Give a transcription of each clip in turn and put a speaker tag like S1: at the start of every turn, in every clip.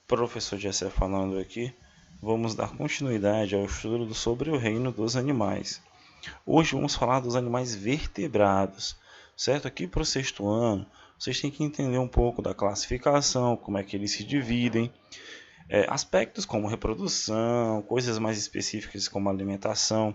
S1: Professor Jessé falando aqui, vamos dar continuidade ao estudo sobre o reino dos animais. Hoje vamos falar dos animais vertebrados, certo? Aqui para o sexto ano, vocês têm que entender um pouco da classificação, como é que eles se dividem, aspectos como reprodução, coisas mais específicas como alimentação,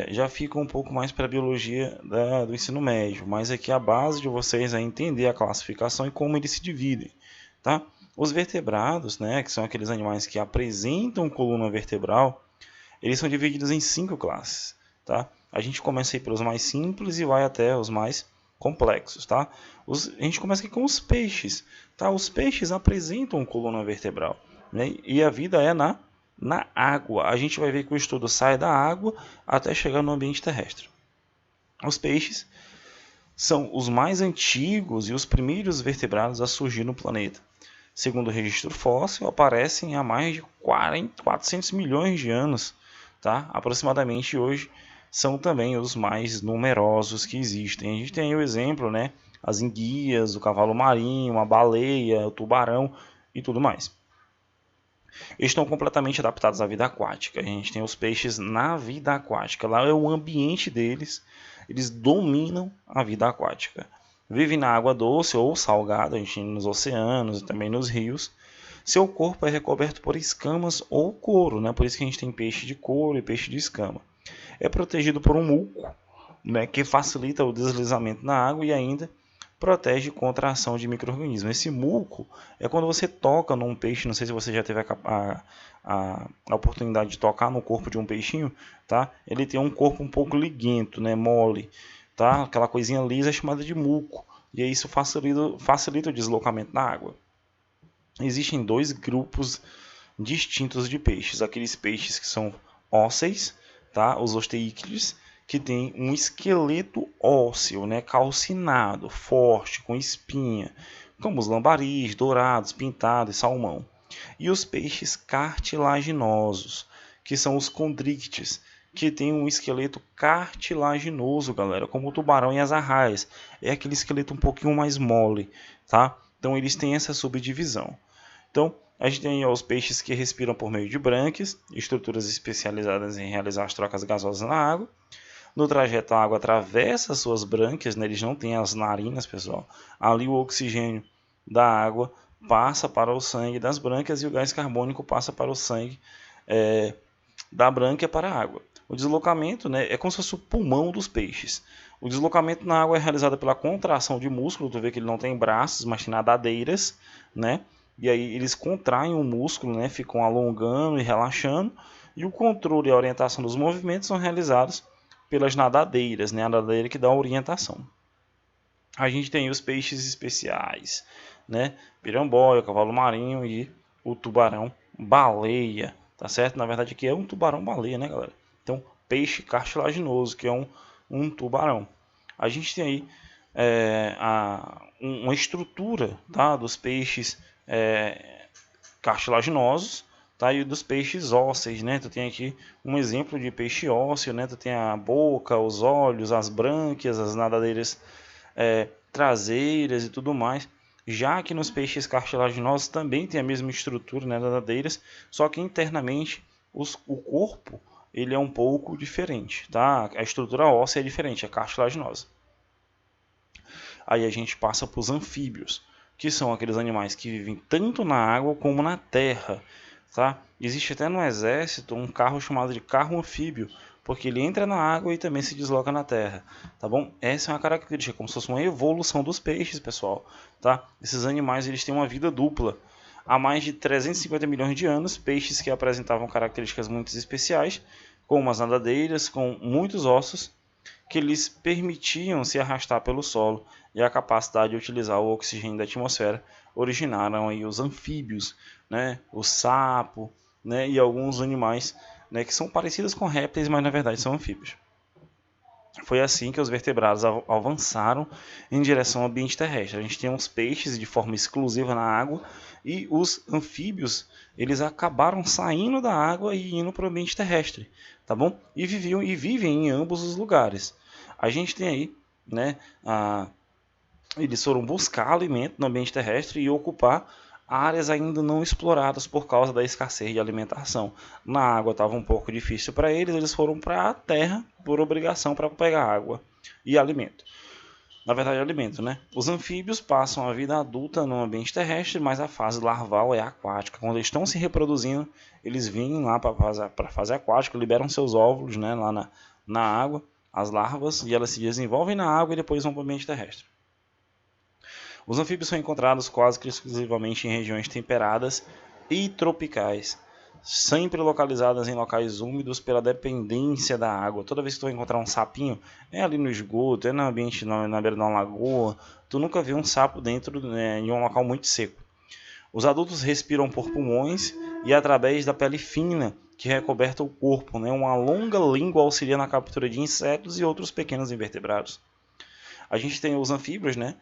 S1: já ficam um pouco mais para a biologia do ensino médio, mas aqui a base de vocês é entender a classificação e como eles se dividem, tá? Os vertebrados, né, que são aqueles animais que apresentam coluna vertebral, eles são divididos em 5 classes, tá? A gente começa aí pelos mais simples e vai até os mais complexos, tá? A gente começa aqui com os peixes, tá? Os peixes apresentam coluna vertebral, né? E a vida é na água. A gente vai ver que o estudo sai da água até chegar no ambiente terrestre. Os peixes são os mais antigos e os primeiros vertebrados a surgir no planeta. Segundo o registro fóssil, aparecem há mais de 400 milhões de anos, tá? Aproximadamente hoje são também os mais numerosos que existem. A gente tem aí o exemplo, né? As enguias, o cavalo marinho, a baleia, o tubarão e tudo mais. Eles estão completamente adaptados à vida aquática. A gente tem os peixes na vida aquática. Lá é o ambiente deles. Eles dominam a vida aquática. Vivem na água doce ou salgada, a gente tem nos oceanos e também nos rios. Seu corpo é recoberto por escamas ou couro, né? Por isso que a gente tem peixe de couro e peixe de escama. É protegido por um muco, né? Que facilita o deslizamento na água e ainda protege contra a ação de micro-organismos. Esse muco é quando você toca num peixe, não sei se você já teve a oportunidade de tocar no corpo de um peixinho, tá? Ele tem um corpo um pouco liguento, né? Mole, tá? Aquela coisinha lisa chamada de muco. E isso facilita o deslocamento na água. Existem dois grupos distintos de peixes. Aqueles peixes que são ósseis, tá? Os osteíclides, que tem um esqueleto ósseo, né, calcinado, forte, com espinha, como os lambaris, dourados, pintados e salmão. E os peixes cartilaginosos, que são os condrictes, que tem um esqueleto cartilaginoso, galera, como o tubarão e as arraias. É aquele esqueleto um pouquinho mais mole, tá? Então eles têm essa subdivisão. Então, a gente tem os peixes que respiram por meio de brânquias, estruturas especializadas em realizar as trocas gasosas na água. No trajeto, a água atravessa suas brânquias, né? Eles não têm as narinas, pessoal. Ali o oxigênio da água passa para o sangue das brânquias e o gás carbônico passa para o sangue da brânquia para a água. O deslocamento, né, é como se fosse o pulmão dos peixes. O deslocamento na água é realizado pela contração de músculo. Tu vê que ele não tem braços, mas tem nadadeiras, né? E aí eles contraem o músculo, né? Ficam alongando e relaxando. E o controle e a orientação dos movimentos são realizados pelas nadadeiras, né? A nadadeira que dá a orientação. A gente tem os peixes especiais, né? Piramboia, cavalo marinho e o tubarão baleia, tá certo? Na verdade aqui é um tubarão baleia, né, galera? Então, peixe cartilaginoso, que é um tubarão. A gente tem aí uma estrutura, tá, dos peixes cartilaginosos, tá, e dos peixes ósseos, né? Tu tem aqui um exemplo de peixe ósseo, né? Tu tem a boca, os olhos, as brânquias, as nadadeiras traseiras e tudo mais. Já que nos peixes cartilaginosos também tem a mesma estrutura, né, nadadeiras, só que internamente o corpo ele é um pouco diferente, tá? A estrutura óssea é diferente, é cartilaginosa. Aí a gente passa para os anfíbios, que são aqueles animais que vivem tanto na água como na terra, tá? Existe até no exército um carro chamado de carro anfíbio, porque ele entra na água e também se desloca na terra, tá bom? Essa é uma característica, como se fosse uma evolução dos peixes, pessoal, tá? Esses animais eles têm uma vida dupla. Há mais de 350 milhões de anos, peixes que apresentavam características muito especiais, como as nadadeiras, com muitos ossos, que lhes permitiam se arrastar pelo solo, e a capacidade de utilizar o oxigênio da atmosfera originaram aí os anfíbios, né, o sapo, né, e alguns animais, né, que são parecidos com répteis, mas na verdade são anfíbios. Foi assim que os vertebrados avançaram em direção ao ambiente terrestre. A gente tem os peixes de forma exclusiva na água e os anfíbios, eles acabaram saindo da água e indo para o ambiente terrestre, tá bom? E vivem em ambos os lugares. A gente tem aí, né, eles foram buscar alimento no ambiente terrestre e ocupar áreas ainda não exploradas por causa da escassez de alimentação. Na água estava um pouco difícil para eles, eles foram para a terra por obrigação para pegar água e alimento. Na verdade, alimento, né? Os anfíbios passam a vida adulta no ambiente terrestre, mas a fase larval é aquática. Quando eles estão se reproduzindo, eles vêm lá para a fase aquática, liberam seus óvulos, né, lá na água, as larvas, e elas se desenvolvem na água e depois vão para o ambiente terrestre. Os anfíbios são encontrados quase que exclusivamente em regiões temperadas e tropicais, sempre localizadas em locais úmidos pela dependência da água. Toda vez que tu vai encontrar um sapinho, é ali no esgoto, é no ambiente na beira de uma lagoa, tu nunca viu um sapo dentro, né, em um local muito seco. Os adultos respiram por pulmões e através da pele fina que recoberta o corpo, né? Uma longa língua auxilia na captura de insetos e outros pequenos invertebrados. A gente tem os anfíbios, né?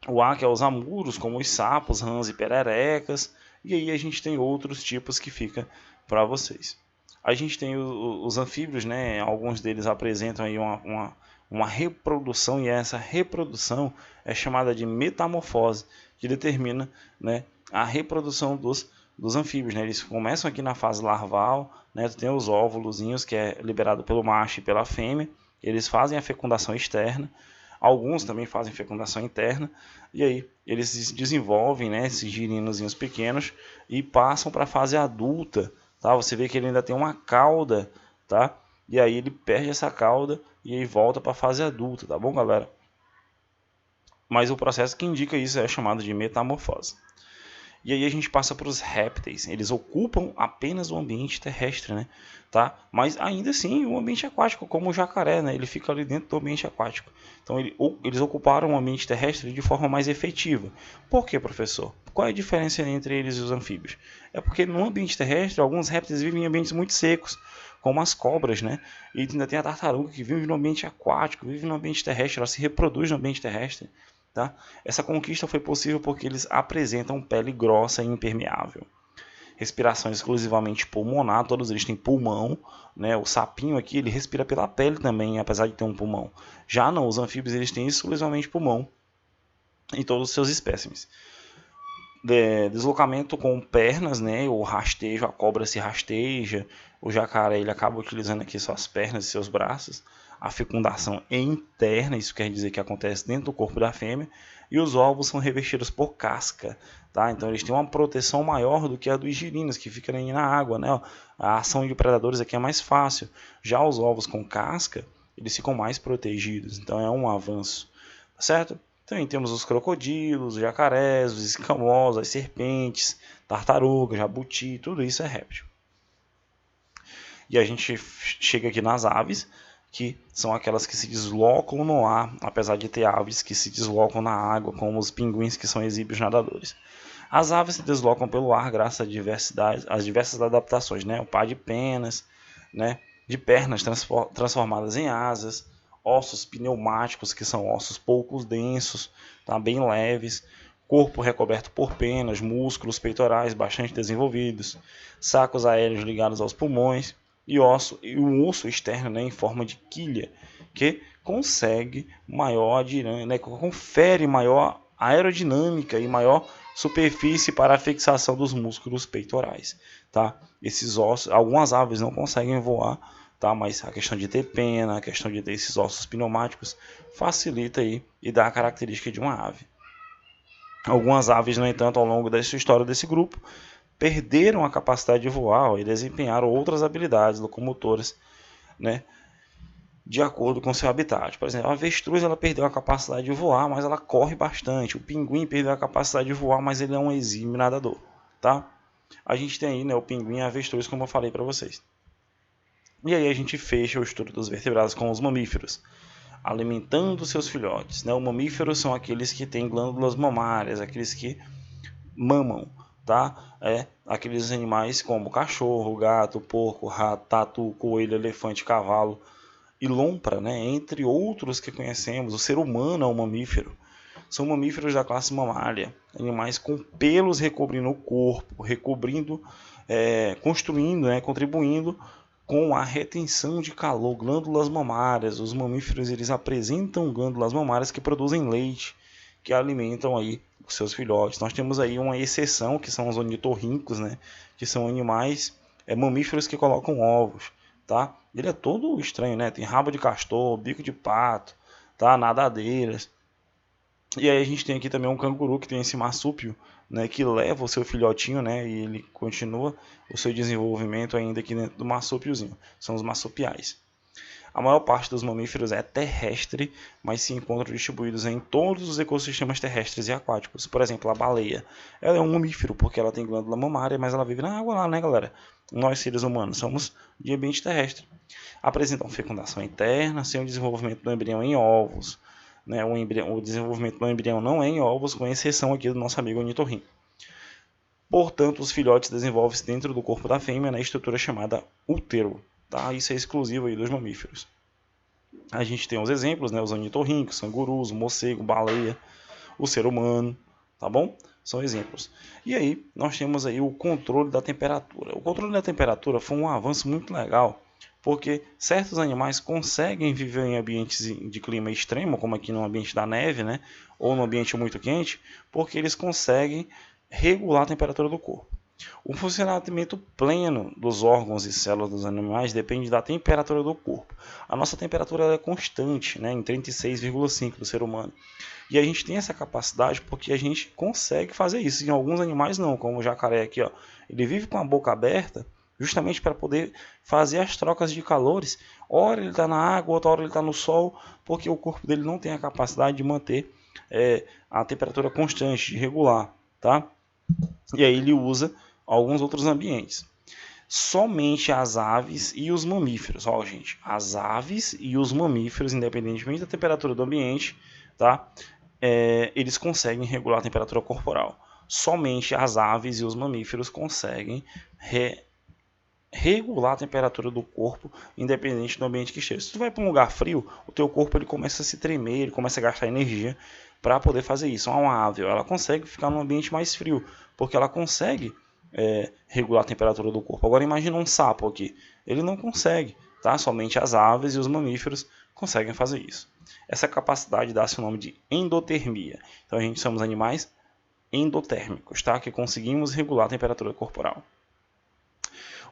S1: O A, que é os amuros, como os sapos, rãs e pererecas. E aí a gente tem outros tipos que fica para vocês. A gente tem os anfíbios, né? Alguns deles apresentam aí uma reprodução, e essa reprodução é chamada de metamorfose, que determina, né, a reprodução dos anfíbios, né? Eles começam aqui na fase larval, né? Tem os óvulozinhos, que é liberado pelo macho e pela fêmea. Eles fazem a fecundação externa. Alguns também fazem fecundação interna, e aí eles se desenvolvem, né, esses girinozinhos pequenos, e passam para a fase adulta, tá? Você vê que ele ainda tem uma cauda, tá? E aí ele perde essa cauda e aí volta para a fase adulta, tá bom, galera? Mas o processo que indica isso é chamado de metamorfose. E aí a gente passa para os répteis. Eles ocupam apenas o ambiente terrestre, né? Tá? Mas ainda assim o ambiente aquático, como o jacaré, né? Ele fica ali dentro do ambiente aquático. Então eles ocuparam o ambiente terrestre de forma mais efetiva. Por quê, professor? Qual é a diferença entre eles e os anfíbios? É porque no ambiente terrestre alguns répteis vivem em ambientes muito secos, como as cobras, né? E ainda tem a tartaruga que vive no ambiente aquático, vive no ambiente terrestre, ela se reproduz no ambiente terrestre. Tá? Essa conquista foi possível porque eles apresentam pele grossa e impermeável. Respiração exclusivamente pulmonar, todos eles têm pulmão, né? O sapinho aqui ele respira pela pele também, apesar de ter um pulmão. Já não, os anfíbios eles têm exclusivamente pulmão em todos os seus espécimes. Deslocamento com pernas, né? O rastejo, a cobra se rasteja, o jacaré ele acaba utilizando aqui suas pernas e seus braços. A fecundação é interna, isso quer dizer que acontece dentro do corpo da fêmea, e os ovos são revestidos por casca, tá? Então eles têm uma proteção maior do que a dos girinos, que ficam aí na água, né? A ação de predadores aqui é mais fácil. Já os ovos com casca, eles ficam mais protegidos, então é um avanço, tá certo? Também temos os crocodilos, os jacarés, os escamosos, as serpentes, tartaruga, jabuti, tudo isso é réptil. E a gente chega aqui nas aves, que são aquelas que se deslocam no ar, apesar de ter aves que se deslocam na água, como os pinguins, que são exímios nadadores. As aves se deslocam pelo ar graças às diversas adaptações, né? O par de penas, né? De pernas transformadas em asas, ossos pneumáticos, que são ossos pouco densos, tá? Bem leves, corpo recoberto por penas, músculos peitorais bastante desenvolvidos, sacos aéreos ligados aos pulmões, e um osso externo, né, em forma de quilha, que consegue confere maior aerodinâmica e maior superfície para a fixação dos músculos peitorais, tá? Esses ossos, algumas aves não conseguem voar, tá? Mas a questão de ter pena, a questão de ter esses ossos pneumáticos facilita aí e dá a característica de uma ave. Algumas aves, no entanto, ao longo da história desse grupo, perderam a capacidade de voar e desempenharam outras habilidades locomotoras, né, de acordo com seu habitat. Por exemplo, a avestruz ela perdeu a capacidade de voar, mas ela corre bastante. O pinguim perdeu a capacidade de voar, mas ele é um exímio nadador, tá? A gente tem aí, né, o pinguim e a avestruz, como eu falei para vocês. E aí a gente fecha o estudo dos vertebrados com os mamíferos, alimentando seus filhotes, né? Os mamíferos são aqueles que têm glândulas mamárias, aqueles que mamam, tá? Aqueles animais como cachorro, gato, porco, rato, tatu, coelho, elefante, cavalo e lompra, né? Entre outros que conhecemos. O ser humano é um mamífero. São mamíferos da classe mamária, animais com pelos recobrindo o corpo, construindo, né? Contribuindo com a retenção de calor, glândulas mamárias. Os mamíferos eles apresentam glândulas mamárias que produzem leite, que alimentam aí com seus filhotes. Nós temos aí uma exceção, que são os ornitorrincos, né? Que são animais mamíferos que colocam ovos, tá? Ele é todo estranho, né? Tem rabo de castor, bico de pato, tá? Nadadeiras. E aí a gente tem aqui também um canguru que tem esse marsúpio, né, que leva o seu filhotinho, né, e ele continua o seu desenvolvimento ainda aqui dentro do marsúpiozinho. São os marsupiais. A maior parte dos mamíferos é terrestre, mas se encontram distribuídos em todos os ecossistemas terrestres e aquáticos. Por exemplo, a baleia. Ela é um mamífero porque ela tem glândula mamária, mas ela vive na água lá, né, galera? Nós, seres humanos, somos de ambiente terrestre. Apresentam fecundação interna, sem o desenvolvimento do embrião em ovos. Né, o desenvolvimento do embrião não é em ovos, com exceção aqui do nosso amigo ornitorrinco. Portanto, os filhotes desenvolvem-se dentro do corpo da fêmea na estrutura chamada útero. Tá? Isso é exclusivo aí dos mamíferos. A gente tem os exemplos, né, os ornitorrincos, cangurus, morcego, baleia, o ser humano, tá bom? São exemplos. E aí, nós temos aí o controle da temperatura. O controle da temperatura foi um avanço muito legal, porque certos animais conseguem viver em ambientes de clima extremo, como aqui no ambiente da neve, né, ou no ambiente muito quente, porque eles conseguem regular a temperatura do corpo. O funcionamento pleno dos órgãos e células dos animais depende da temperatura do corpo. A nossa temperatura é constante, né, em 36,5 do ser humano. E a gente tem essa capacidade porque a gente consegue fazer isso. Em alguns animais não, como o jacaré aqui, ó, ele vive com a boca aberta, justamente para poder fazer as trocas de calores. Ora ele está na água, outra hora ele está no sol, porque o corpo dele não tem a capacidade de manter a temperatura constante, de regular, tá? E aí ele usa alguns outros ambientes. Somente as aves e os mamíferos, ó, gente, as aves e os mamíferos, independentemente da temperatura do ambiente, tá? Eles conseguem regular a temperatura corporal. Somente as aves e os mamíferos conseguem regular a temperatura do corpo, independente do ambiente que esteja. Se tu vai para um lugar frio, o teu corpo ele começa a se tremer, ele começa a gastar energia para poder fazer isso. Uma ave, ela consegue ficar num ambiente mais frio, porque ela consegue regular a temperatura do corpo. Agora imagina um sapo aqui, ele não consegue, tá? Somente as aves e os mamíferos conseguem fazer isso. Essa capacidade dá-se o nome de endotermia. Então a gente somos animais endotérmicos, tá? Que conseguimos regular a temperatura corporal.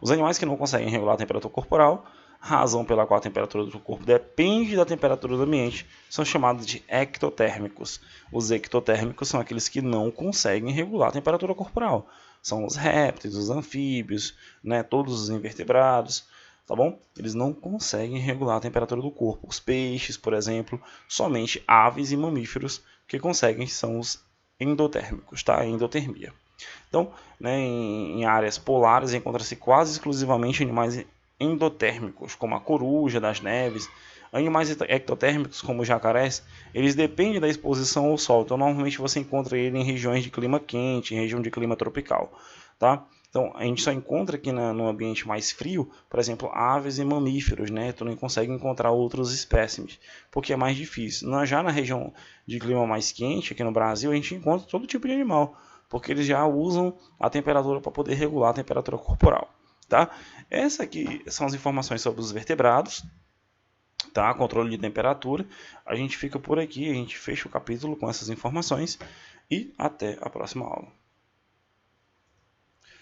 S1: Os animais que não conseguem regular a temperatura corporal, razão pela qual a temperatura do corpo depende da temperatura do ambiente, são chamados de ectotérmicos. Os ectotérmicos são aqueles que não conseguem regular a temperatura corporal. São os répteis, os anfíbios, né, todos os invertebrados, tá bom? Eles não conseguem regular a temperatura do corpo. Os peixes, por exemplo, somente aves e mamíferos que conseguem são os endotérmicos, tá? A endotermia. Então, né, em áreas polares encontra-se quase exclusivamente animais endotérmicos, como a coruja das neves. Animais ectotérmicos, como os jacarés, eles dependem da exposição ao sol. Então, normalmente você encontra ele em regiões de clima quente, em região de clima tropical, tá? Então, a gente só encontra aqui no ambiente mais frio, por exemplo, aves e mamíferos, né? Tu não consegue encontrar outros espécimes, porque é mais difícil. Já na região de clima mais quente, aqui no Brasil, a gente encontra todo tipo de animal, porque eles já usam a temperatura para poder regular a temperatura corporal, tá? Essas aqui são as informações sobre os vertebrados, tá? Controle de temperatura. A gente fica por aqui, a gente fecha o capítulo com essas informações e até a próxima aula.